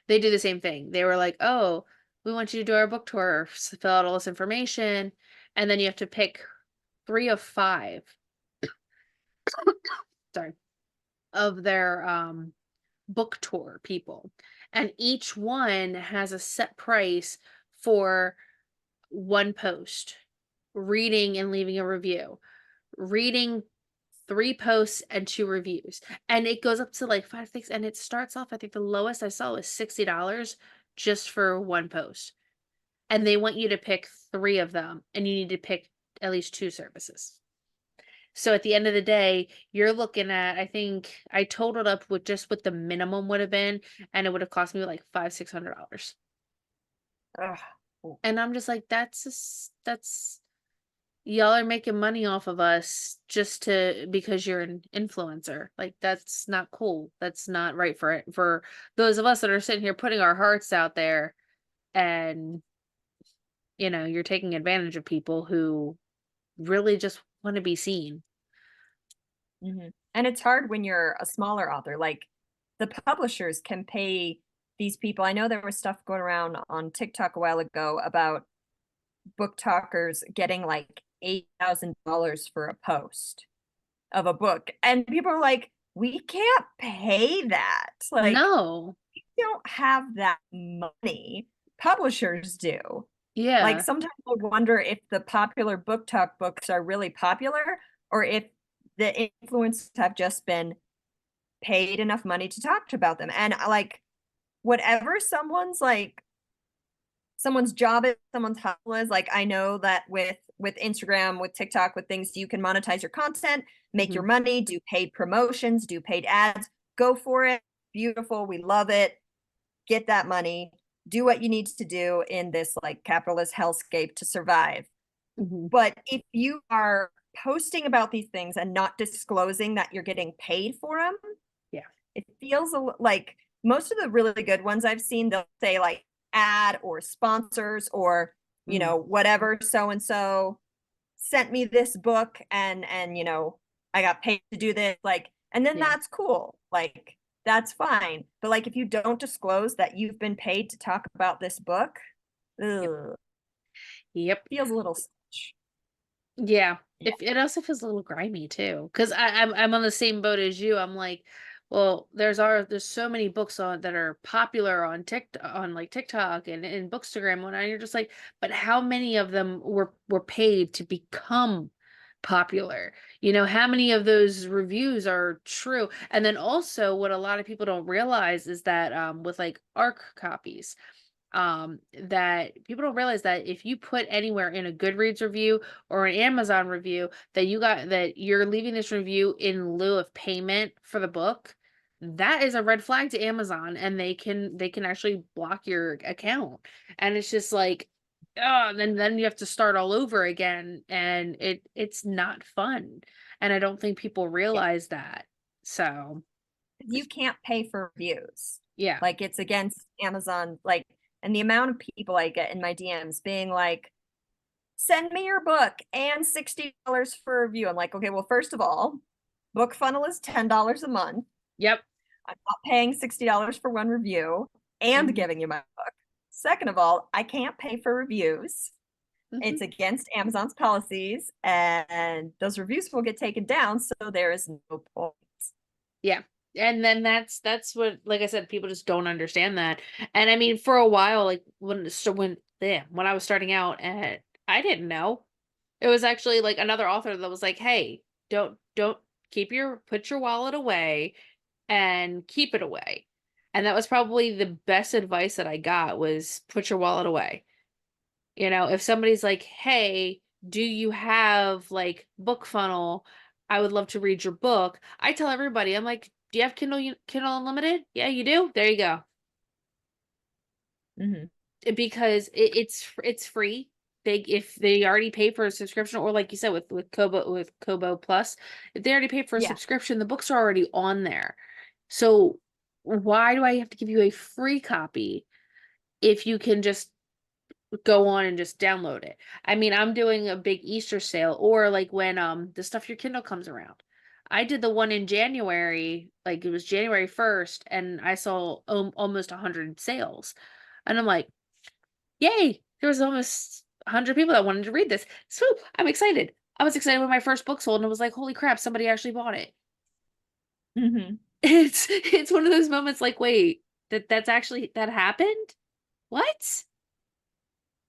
they do the same thing. They were like, "Oh, we want you to do our book tour, fill out all this information, and then you have to pick 3 of 5, sorry, of their book tour people. And each one has a set price for one post, reading and leaving a review, reading 3 posts and 2 reviews, and it goes up to, like, 5 things, and it starts off, I think the lowest I saw was $60 just for 1 post. and they want you to pick 3 of them, and you need to pick at least 2 services. So at the end of the day, you're looking at, I think I totaled up with just what the minimum would have been, and it would have cost me like $500-600. Ugh. And I'm just like, that's y'all are making money off of us just to because you're an influencer. Like that's not cool. That's not right for it for those of us that are sitting here putting our hearts out there, and you're taking advantage of people who really just want to be seen. Mhm. And it's hard when you're a smaller author. Like the publishers can pay these people. I know there was stuff going around on TikTok a while ago about book talkers getting like $8,000 for a post of a book. And people are like, we can't pay that. Like, No. we don't have that money. Publishers do. Like Yeah. sometimes I wonder if the popular book talk books are really popular or if the influencers have just been paid enough money to talk about them. And like whatever someone's job is, someone's hustle is, like I know that with Instagram, with TikTok, with things you can monetize your content, make Mhm. your money, do paid promotions, do paid ads, go for it. Beautiful. We love it. Get that money. Do what you need to do in this like capitalist hellscape to survive. Mhm. But if you are posting about these things and not disclosing that you're getting paid for them, Yeah. it feels like most of the really good ones I've seen, they'll say like ad or sponsors or, Mhm. whatever so and so sent me this book and I got paid to do this. Like, and then Yeah. that's cool. Like, that's fine. But like if you don't disclose that you've been paid to talk about this book, Yep. ugh, Yep. feels a little sketch. Yeah. Yeah. If it also feels a little grimy too, because I'm on the same boat as you. I'm like, well, there's so many books on that are popular on TikTok and Bookstagram and whatnot. You're just like, but how many of them were paid to become popular? How many of those reviews are true? And then also what a lot of people don't realize is that with like ARC copies, that people don't realize that if you put anywhere in a Goodreads review or an Amazon review that you're leaving this review in lieu of payment for the book, that is a red flag to Amazon, and they can actually block your account. And it's just like, oh, then you have to start all over again, and it's not fun. And I don't think people Yeah. realize that. So, You can't pay for reviews. yeah. Like it's against Amazon. Like, and the amount of people I get in my DMs being like, send me your book and $60 for a review. I'm like, okay, well, first of all, Book Funnel is $10 a month. Yep. I'm not paying $60 for one review and Mhm. giving you my book. Second of all, I can't pay for reviews. Mhm. It's against Amazon's policies, and those reviews will get taken down. So there is no point. Yeah. And then that's what, like I said, people just don't understand that. And I mean, for a while, like when I was starting out, and I didn't know. It was actually like another author that was like, "Hey, don't put your wallet away and keep it away." And that was probably the best advice that I got, was put your wallet away. If somebody's like, "Hey, do you have like book funnel? I would love to read your book." I tell everybody, I'm like, "Do you have Kindle Unlimited? Yeah, you do. There you go." Mhm. Because it's free. If they already pay for a subscription, or like you said with Kobo Plus, if they already paid for a Yeah. subscription, the books are already on there. So why do I have to give you a free copy if you can just go on and just download it? I mean, I'm doing a big Easter sale, or like when the Stuff Your Kindle comes around. I did the one in January, like it was January 1st, and I saw almost 100 sales. And I'm like, yay! There was almost 100 people that wanted to read this. Swoop! I'm excited. I was excited when my first book sold, and it was like, holy crap, somebody actually bought it. Mhm. It's one of those moments like, wait, that happened? What?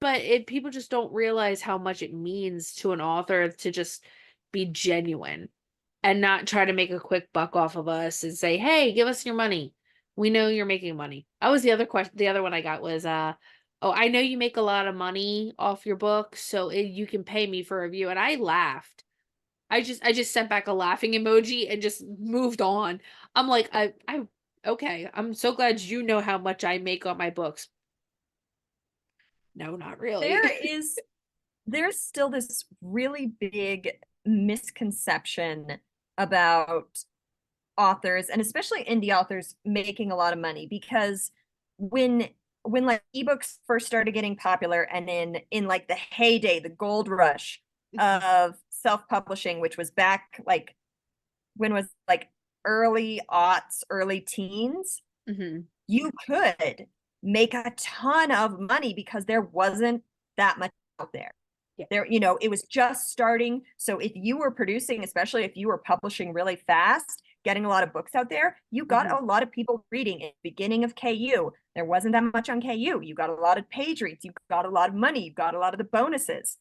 But people just don't realize how much it means to an author to just be genuine and not try to make a quick buck off of us and say, "Hey, give us your money. We know you're making money." The other one I got was oh, I know you make a lot of money off your book, so you can pay me for a review. And I laughed. I just sent back a laughing emoji and just moved on. I'm like, okay. I'm so glad you know how much I make on my books. No, not really. There is there's still this really big misconception about authors, and especially indie authors, making a lot of money, because when like ebooks first started getting popular, and in like the heyday, the gold rush Mhm, of self-publishing, which was back like when was like early aughts, early teens, mhm. you could make a ton of money because there wasn't that much out there. Yeah. There, you know, it was just starting. So if you were producing, especially if you were publishing really fast, getting a lot of books out there, you got Mhm, a lot of people reading. At the beginning of KU, there wasn't that much on KU. You got a lot of page reads, you got a lot of money, you got a lot of the bonuses.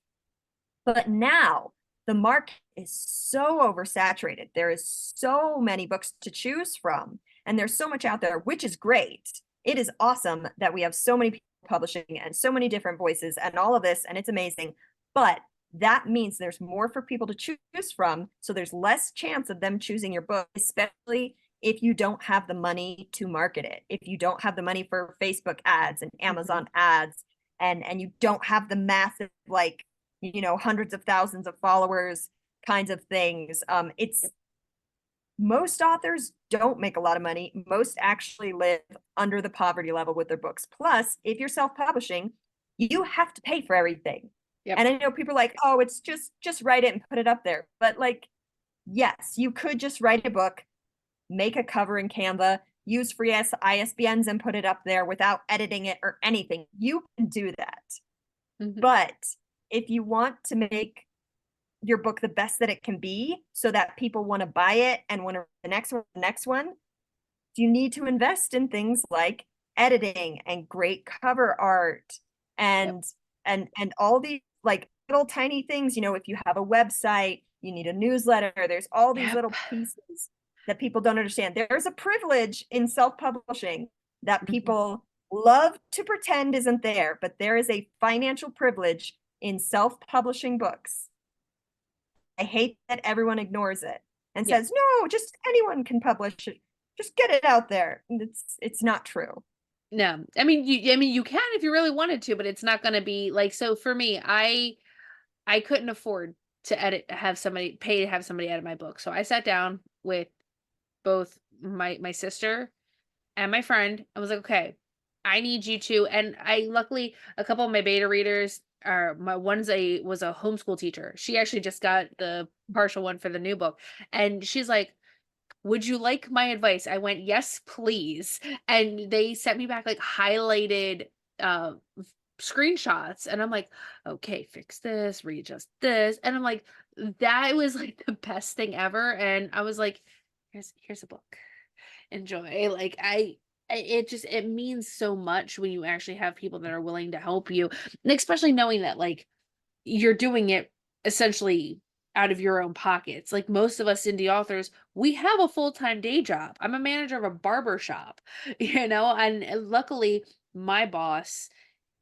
But now the market is so oversaturated. There is so many books to choose from, and there's so much out there, which is great. It is awesome that we have so many people publishing and so many different voices and all of this, and it's amazing. But that means there's more for people to choose from. So there's less chance of them choosing your book, especially if you don't have the money to market it. If you don't have the money for Facebook ads and mhm. Amazon ads, and you don't have the massive, like, you know, hundreds of thousands of followers kinds of things. It's Yep. Most authors don't make a lot of money. Most actually live under the poverty level with their books. Plus, if you're self-publishing, you have to pay for everything. Yep. And I know people are like, oh, it's just write it and put it up there. But like, yes, you could just write a book, make a cover in Canva, use free ISBNs and put it up there without editing it or anything. You can do that. Mhm. But if you want to make your book the best that it can be so that people want to buy it and want to the next one, you need to invest in things like editing and great cover art Yep. and and all these like little tiny things. You know, if you have a website, you need a newsletter. There's all these Yep. little pieces that people don't understand. There's a privilege in self-publishing that Mhm. people love to pretend isn't there, but there is a financial privilege in self-publishing books. I hate that everyone ignores it and Yeah. says, no, just anyone can publish it. Just get it out there. And it's not true. No. I mean you can if you really wanted to, but it's not gonna be like so for me, I couldn't afford to have somebody pay to have somebody edit my book. So I sat down with both my sister and my friend. I was like, okay, I need you to. And I luckily a couple of my beta readers are my one's a was a homeschool teacher. She actually just got the partial one for the new book. And she's like, would you like my advice? I went, yes, please. And they sent me back like highlighted screenshots. And I'm like, okay, fix this, readjust this. And I'm like, that was like the best thing ever. And I was like, here's a book. Enjoy. Like it just it means so much when you actually have people that are willing to help you. And especially knowing that like you're doing it essentially out of your own pockets. Like most of us indie authors, we have a full-time day job. I'm a manager of a barber shop, and luckily my boss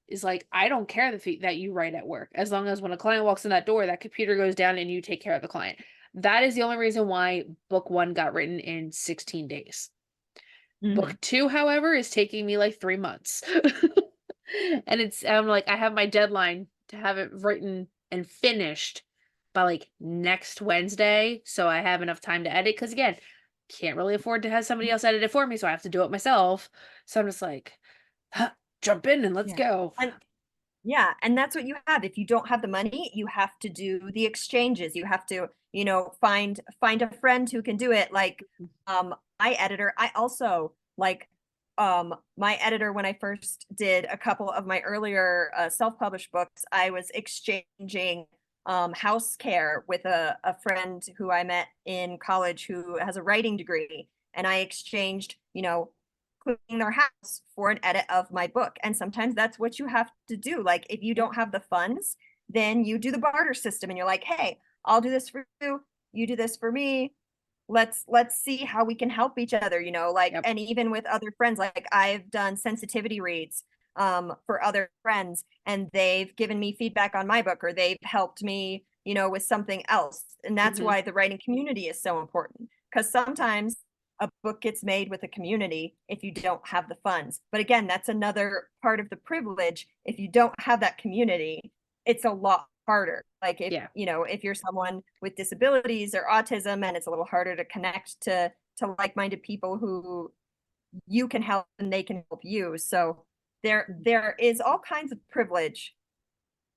is like, I don't care that you write at work, as long as when a client walks in that door, that computer goes down and you take care of the client. That is the only reason why book one got written in 16 days. Mhm. Book two, however, is taking me like 3 months. And I'm like, I have my deadline to have it written and finished by like next Wednesday. So I have enough time to edit. Cause again, can't really afford to have somebody else edit it for me. So I have to do it myself. So I'm just like, huh, jump in and let's Yeah. go. And yeah, and that's what you have. If you don't have the money, you have to do the exchanges. You have to, you know, find a friend who can do it. Like my editor, I also like my editor when I first did a couple of my earlier self-published books, I was exchanging house care with a friend who I met in college who has a writing degree. And I exchanged, you know, cleaning their house for an edit of my book. And sometimes that's what you have to do. Like if you Yep. don't have the funds, then you do the barter system and you're like, hey, I'll do this for you, you do this for me. Let's see how we can help each other, you know, like, Yep. and even with other friends, like I've done sensitivity reads for other friends, and they've given me feedback on my book, or they've helped me, with something else. And that's Mhm. why the writing community is so important, because sometimes a book gets made with a community if you don't have the funds. But again, that's another part of the privilege. If you don't have that community, it's a lot harder. Like if, Yeah. if you're someone with disabilities or autism, and it's a little harder to connect to like-minded people who you can help and they can help you. So there is all kinds of privilege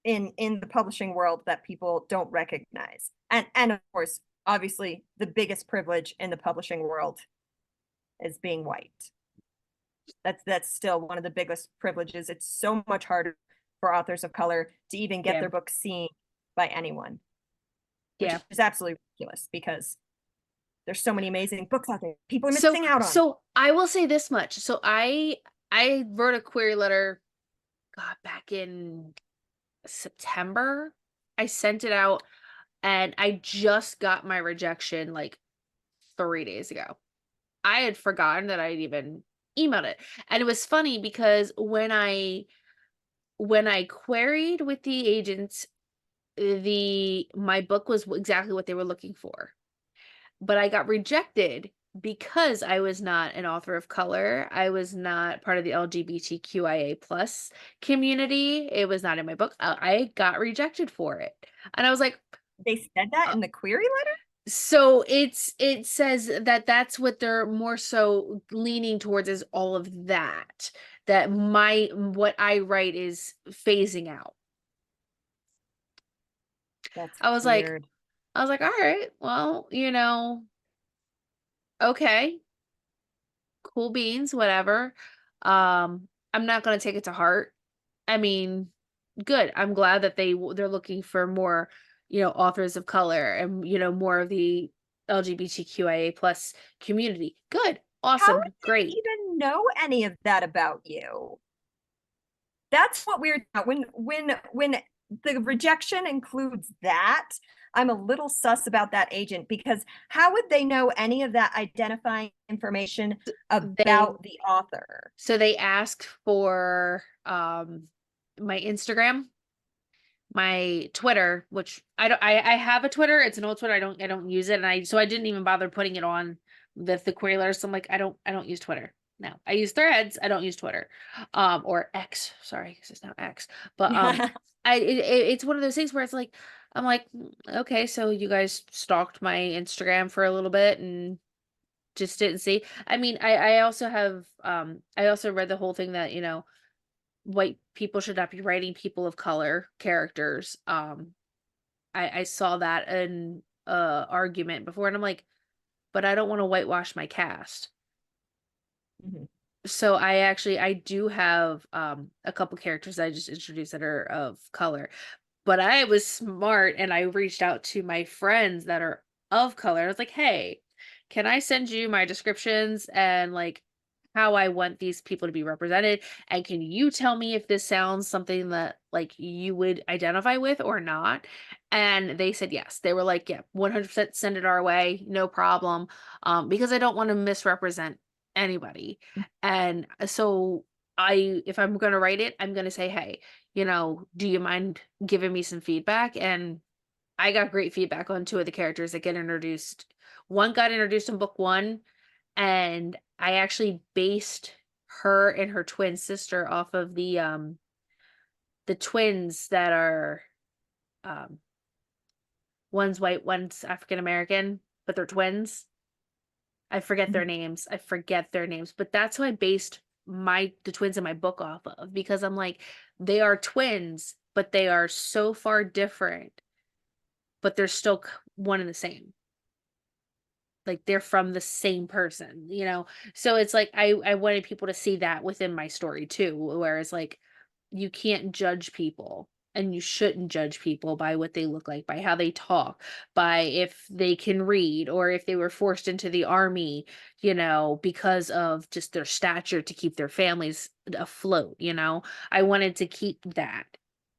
in the publishing world that people don't recognize. And of course, obviously, the biggest privilege in the publishing world is being white. That's still one of the biggest privileges. It's so much harder for authors of color to even get Yeah. their books seen by anyone, which Yeah. is absolutely ridiculous because there's so many amazing books out there people are So missing out on. so I will say this much. So I wrote a query letter, God, back in September. I sent it out and I just got my rejection like 3 days ago. I had forgotten that I'd even emailed it. And it was funny because when I queried with the agents, the my book was exactly what they were looking for. But I got rejected because I was not an author of color. I was not part of the LGBTQIA plus community. It was not in my book. I got rejected for it. And I was like, They said that uh, in the query letter. so it says that that's what they're more so leaning towards is all of that. That what I write is phasing out. That's I was like, weird. all right, well, okay, cool beans, whatever. I'm not gonna take it to heart. I mean, good. I'm glad that they're looking for more, authors of color and more of the LGBTQIA plus community. Good, How would awesome, they great. even know any of that about you? That's what weird. When the rejection includes that, I'm a little sus about that agent, because how would they know any of that identifying information They about the author? so they asked for my Instagram, my Twitter, which I have a Twitter. It's an old Twitter. I don't use it, and I didn't even bother putting it on the query letter. So I'm like, I don't use Twitter. No, I use Threads. I don't use Twitter, or X. Sorry, 'cause it's now X. But it's one of those things where it's like I'm like, okay, so you guys stalked my Instagram for a little bit and just didn't see. I mean, I also read the whole thing that white people should not be writing people of color characters. I saw that in argument before, and I'm like, but I don't want to whitewash my cast. Mhm. So I do have a couple characters I just introduced that are of color. But I was smart and I reached out to my friends that are of color. I was like, "Hey, can I send you my descriptions and like how I want these people to be represented? And can you tell me if this sounds something that like you would identify with or not?" And they said yes. They were like, "Yeah, 100% send it our way, no problem." Because I don't want to misrepresent anybody. And so if I'm going to write it, I'm going to say, "Hey, do you mind giving me some feedback?" And I got great feedback on two of the characters that get introduced. One got introduced in book one, and I actually based her and her twin sister off of the twins that are um one's white, one's African American, but they're twins. I forget their Mhm. names. I forget their names, but that's who I based the twins in my book off of because I'm like, they are twins, but they are so far different, but they're still one and the same. Like they're from the same person. So it's like I wanted people to see that within my story too, whereas like you can't judge people and you shouldn't judge people by what they look like, by how they talk, by if they can read or if they were forced into the army, because of just their stature to keep their families afloat. I wanted to keep that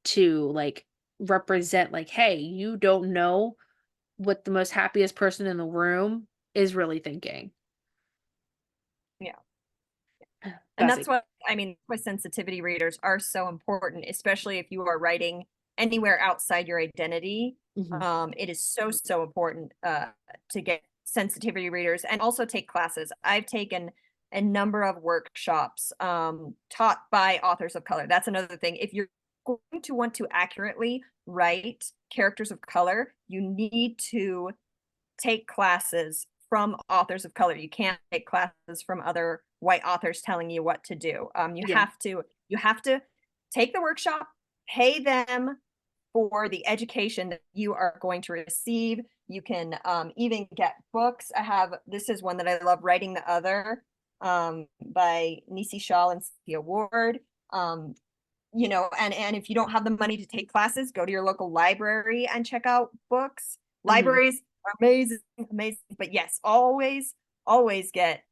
to like represent like, hey, you don't know what the most happiest person in the room is really thinking. Yeah. And that's Fuzzy. what I mean, why sensitivity readers are so important, especially if you are writing anywhere outside your identity. Mhm. It is so, so important to get sensitivity readers and also take classes. I've taken a number of workshops taught by authors of color. That's another thing. If you're going to want to accurately write characters of color, you need to take classes from authors of color. You can't take classes from other white authors telling you what to do. Yeah. You have to take the workshop, pay them for the education that you are going to receive. You can even get books. This is one that I love, Writing the Other, by Nisi Shaw and Cynthia Ward. And if you don't have the money to take classes, go to your local library and check out books. Mhm. Libraries are amazing, amazing. But yes, always get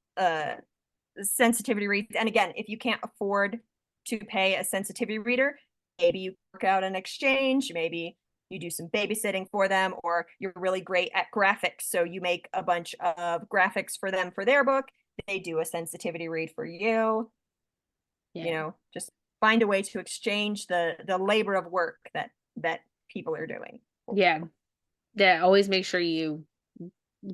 sensitivity reads. And again, if you can't afford to pay a sensitivity reader, maybe you work out an exchange, maybe you do some babysitting for them, or you're really great at graphics, so you make a bunch of graphics for them for their book. They do a sensitivity read for you. Yeah. Just find a way to exchange the labor of work that people are doing. Yeah. Yeah. Always make sure you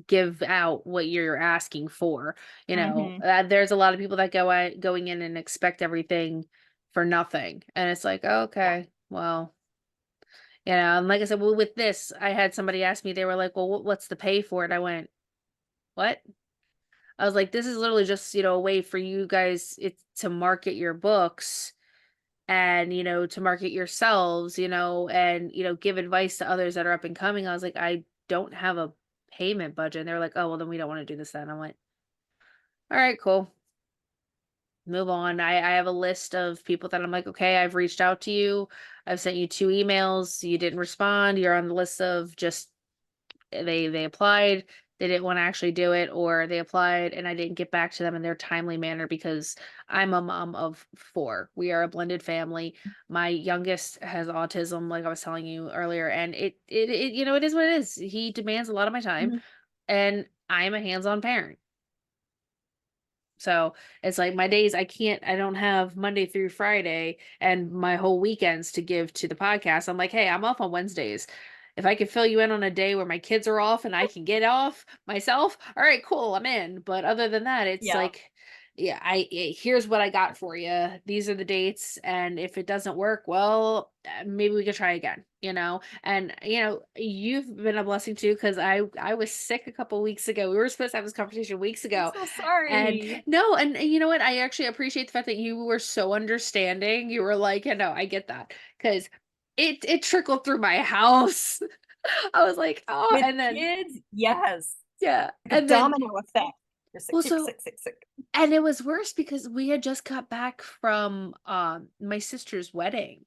give out what you're asking for. Mm-hmm. There's a lot of people that going in and expect everything for nothing. And it's like, oh, Yeah. okay, well, and like I said, well, with this, I had somebody ask me, they were like, well, what's the pay for it? I went, what? I was like, this is literally just, a way for you guys to market your books and, to market yourselves, and, give advice to others that are up and coming. I was like, I don't have a payment budget. And they're like, oh, well, then we don't want to do this then. I went, all right, cool. Move on. I have a list of people that I'm like, okay, I've reached out to you. I've sent you 2 emails. You didn't respond. You're on the list of just they applied, they didn't want to actually do it, or they applied and I didn't get back to them in their timely manner because I'm a mom of 4. We are a blended family. My youngest has autism, like I was telling you earlier, and it is what it is. He demands a lot of my time, Mm-hmm. and I'm a hands-on parent. So it's like my days, I don't have Monday through Friday and my whole weekends to give to the podcast. I'm like, hey, I'm off on Wednesdays. If I could fill you in on a day where my kids are off and I can get off myself, all right, cool, I'm in. But other than that, it's Yeah. like, yeah, here's what I got for you. These are the dates, and if it doesn't work, well, maybe we could try again. And you've been a blessing too, because I was sick a couple weeks ago. We were supposed to have this conversation weeks I'm ago, so and sorry. no, and you know what? I actually appreciate the fact that you were so understanding. You were like, I get that, because it trickled through my house. I was like, oh, With and then kids, yes. yeah, Like a and then domino effect. You're sick, well, sick, so sick, sick, sick. and it was worse because we had just got back from my sister's wedding,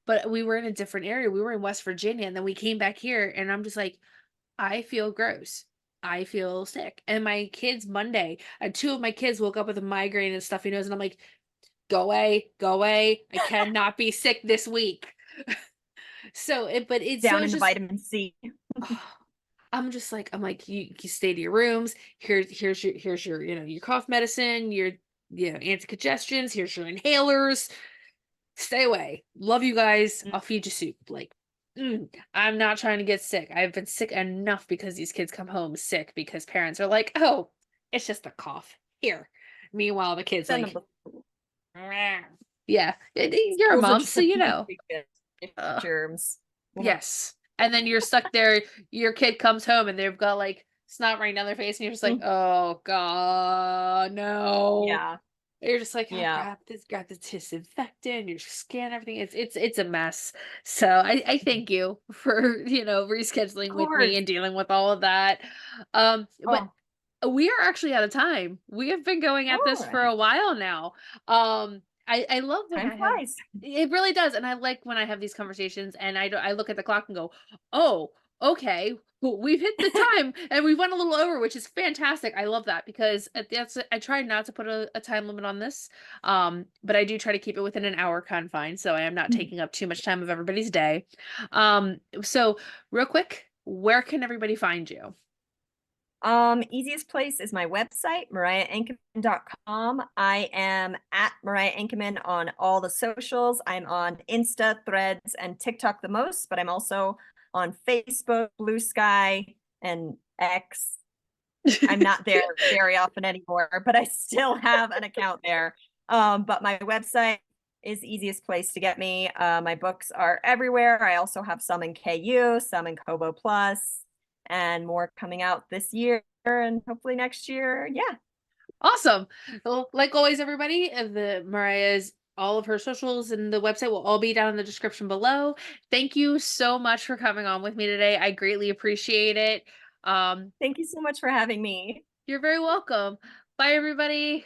but we were in a different area. We were in West Virginia, and then we came back here, and I'm just like, I feel gross. I feel sick. And my kids Monday, 2 of my kids woke up with a migraine and stuffy nose, and I'm like, go away, go away. I cannot be sick this week. So Down it's in the just vitamin C. I'm like, you stay to your rooms. Here's your, your cough medicine, your, anticongestions, here's your inhalers. Stay away. Love you guys. Mm. I'll feed you soup. Like, I'm not trying to get sick. I've been sick enough because these kids come home sick because parents are like, oh, it's just a cough. Here. Meanwhile, the kid's Send them like, to school. "Meh." Yeah, you're a Schools are mom, just so a huge weekend. Germs. Yeah. yes. And then you're stuck there. Your kid comes home and they've got like snot running down their face, and you're just like, Mm. oh God, no. Yeah. You're just like, oh, Yeah. grab this disinfectant, you scan everything. It's a mess. So I thank you for, Of rescheduling with me course. and dealing with all of that. But Oh, we are actually out of time. We have been going at all this for right. a while now. I love when Time I have flies. it really does, and I like when I have these conversations and I look at the clock and go, "Oh, okay, well, we've hit the time and we went a little over," which is fantastic. I love that because I try not to put a time limit on this. But I do try to keep it within an hour confine, so I am not taking up too much time of everybody's day. So real quick, where can everybody find you? Easiest place is my website, mariahankenman.com. I am at Mariah Ankenman on all the socials. I'm on Insta, Threads, and TikTok the most, but I'm also on Facebook, Blue Sky, and X. I'm not there very often anymore, but I still have an account there. But my website is the easiest place to get me. My books are everywhere. I also have some in KU, some in Kobo Plus, and more coming out this year and hopefully next year. Yeah. Awesome. Well, like always, everybody, the Mariah's all of her socials and the website will all be down in the description below. Thank you so much for coming on with me today. I greatly appreciate it. Thank you so much for having me. You're very welcome. Bye, everybody.